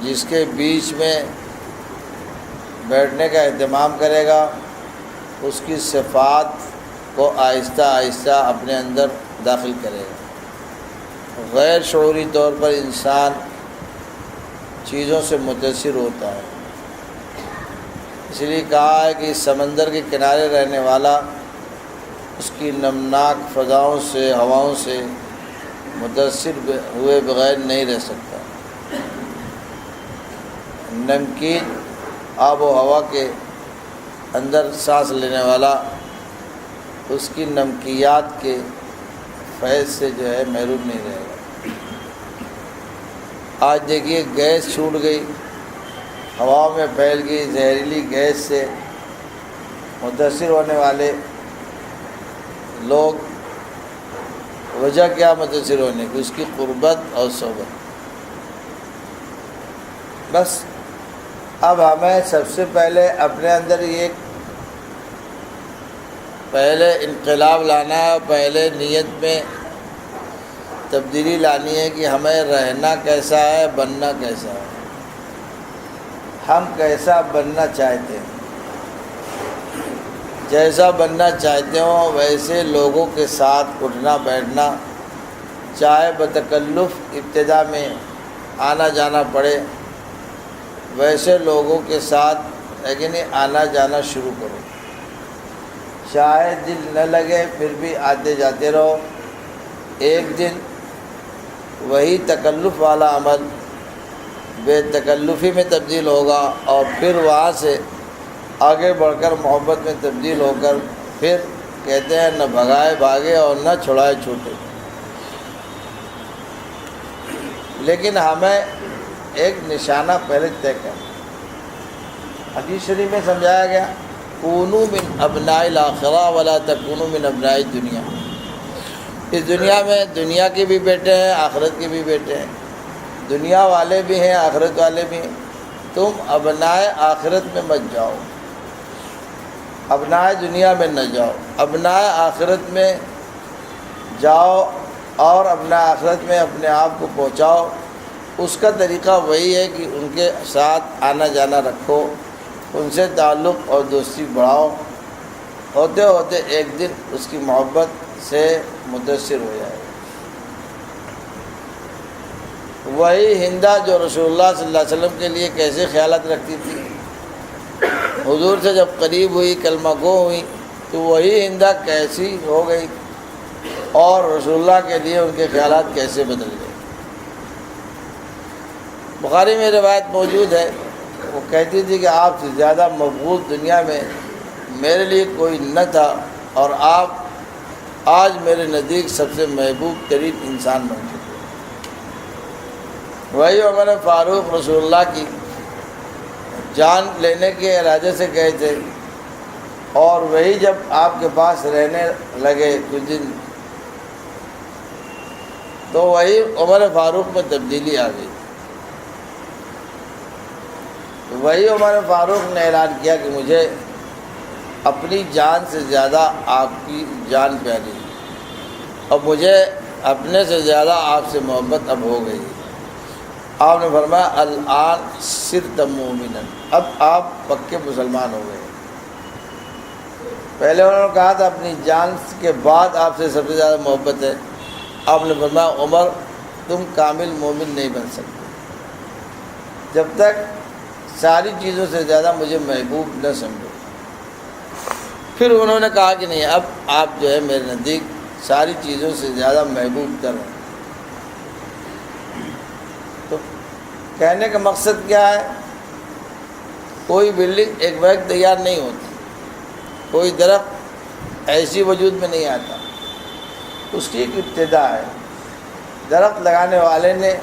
جس کے بیچ میں بیٹھنے کا اہتمام کرے گا اس کی صفات کو آہستہ آہستہ اپنے اندر داخل کرے گا۔ غیر شعوری طور پر انسان چیزوں سے متاثر ہوتا ہے، اس لیے کہا ہے کہ سمندر کے کنارے رہنے والا اس کی نمناک فضاؤں سے، ہواؤں سے متاثر ہوئے بغیر نہیں رہ سکتا۔ نمکین آب و ہوا کے اندر سانس لینے والا اس کی نمکیات کے فیض سے جو ہے محروم نہیں رہے گا۔ آج دیکھیے گیس چھوٹ گئی، ہوا میں پھیل گئی، زہریلی گیس سے متاثر ہونے والے لوگ، وجہ کیا متاثر ہونے کی؟ اس کی قربت اور صحبت۔ بس اب ہمیں سب سے پہلے اپنے اندر یہ پہلے انقلاب لانا ہے، پہلے نیت میں تبدیلی لانی ہے کہ ہمیں رہنا کیسا ہے، بننا کیسا ہے، ہم کیسا بننا چاہتے ہیں۔ جیسا بننا چاہتے ہوں ویسے لوگوں کے ساتھ اٹھنا بیٹھنا، چاہے بتکلف ابتدا میں آنا جانا پڑے، ویسے لوگوں کے ساتھ لیکن آنا جانا شروع کرو، چاہے دل نہ لگے پھر بھی آتے جاتے رہو۔ ایک دن وہی تکلف والا عمل بے تکلفی میں تبدیل ہوگا، اور پھر وہاں سے آگے بڑھ کر محبت میں تبدیل ہو کر پھر کہتے ہیں نہ بھگائے بھاگے اور نہ چھڑائے چھوٹے۔ لیکن ہمیں ایک نشانہ پہلے طے کرنا۔ حدیث شریف میں سمجھایا گیا کونوا من ابناء الآخرہ ولا تکونوا من ابناء الدنیا۔ اس دنیا میں دنیا کے بھی بیٹے ہیں، آخرت کے بھی بیٹے ہیں، دنیا والے بھی ہیں، آخرت والے بھی ہیں۔ تم ابناء آخرت میں مت جاؤ، ابناء دنیا میں نہ جاؤ، ابناء آخرت میں جاؤ اور ابناء آخرت میں اپنے آپ کو پہنچاؤ۔ اس کا طریقہ وہی ہے کہ ان کے ساتھ آنا جانا رکھو، ان سے تعلق اور دوستی بڑھاؤ، ہوتے ہوتے ایک دن اس کی محبت سے متاثر ہو جائے۔ وہی ہندا جو رسول اللہ صلی اللہ علیہ وسلم کے لیے کیسے خیالات رکھتی تھی، حضور سے جب قریب ہوئی، کلمہ گو ہوئی، تو وہی ہندا کیسی ہو گئی اور رسول اللہ کے لیے ان کے خیالات کیسے بدل گئے۔ بخاری میں روایت موجود ہے، وہ کہتی تھی کہ آپ سے زیادہ مقبول دنیا میں میرے لیے کوئی نہ تھا، اور آپ آج میرے نزدیک سب سے محبوب ترین انسان بن چکے۔ وہی عمر فاروق رسول اللہ کی جان لینے کے ارادے سے گئے تھے، اور وہی جب آپ کے پاس رہنے لگے کچھ دن تو وہی عمر فاروق میں تبدیلی آ گئی۔ وہی عمر فاروق نے اعلان کیا کہ مجھے اپنی جان سے زیادہ آپ کی جان پیاری ہے، اور مجھے اپنے سے زیادہ آپ سے محبت اب ہو گئی۔ آپ نے فرمایا الآن صرت مومنا، اب آپ پکے مسلمان ہو گئے۔ پہلے انہوں نے کہا تھا اپنی جان کے بعد آپ سے سب سے زیادہ محبت ہے، آپ نے فرمایا عمر تم کامل مومن نہیں بن سکتے جب تک ساری چیزوں سے زیادہ مجھے محبوب نہ سمجھو۔ پھر انہوں نے کہا کہ نہیں، اب آپ جو ہے میرے نزدیک ساری چیزوں سے زیادہ محبوب تر ہیں۔ تو کہنے کا مقصد کیا ہے؟ کوئی بلڈنگ ایک وقت تیار نہیں ہوتی، کوئی درخت ایسی وجود میں نہیں آتا، اس کی ایک ابتدا ہے۔ درخت لگانے والے نے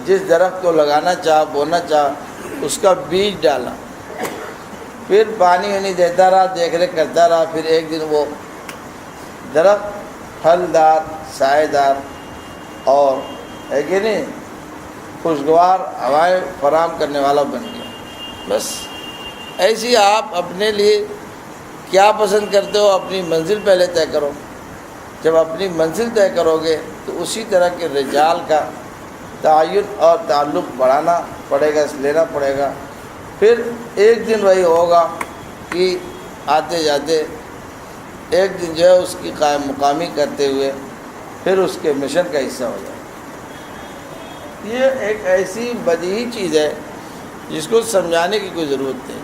جس درخت کو لگانا چاہا، بونا چاہا، اس کا بیج ڈالا، پھر پانی نہیں دیتا رہا، دیکھ ریکھ کرتا رہا، پھر ایک دن وہ درخت پھلدار، سائے دار اور ہے کہ نہیں خوشگوار ہوائیں فراہم کرنے والا بن گیا۔ بس ایسی آپ اپنے لیے کیا پسند کرتے ہو، اپنی منزل پہلے طے کرو۔ جب اپنی منزل طے کرو گے تو اسی طرح کے رجال کا تعین اور تعلق بڑھانا پڑے گا، لینا پڑے گا. پھر ایک دن وہی ہوگا کہ آتے جاتے ایک دن جو ہے اس کی قائم مقامی کرتے ہوئے پھر اس کے مشن کا حصہ ہو جائے. یہ ایک ایسی بدیہی چیز ہے جس کو سمجھانے کی کوئی ضرورت نہیں.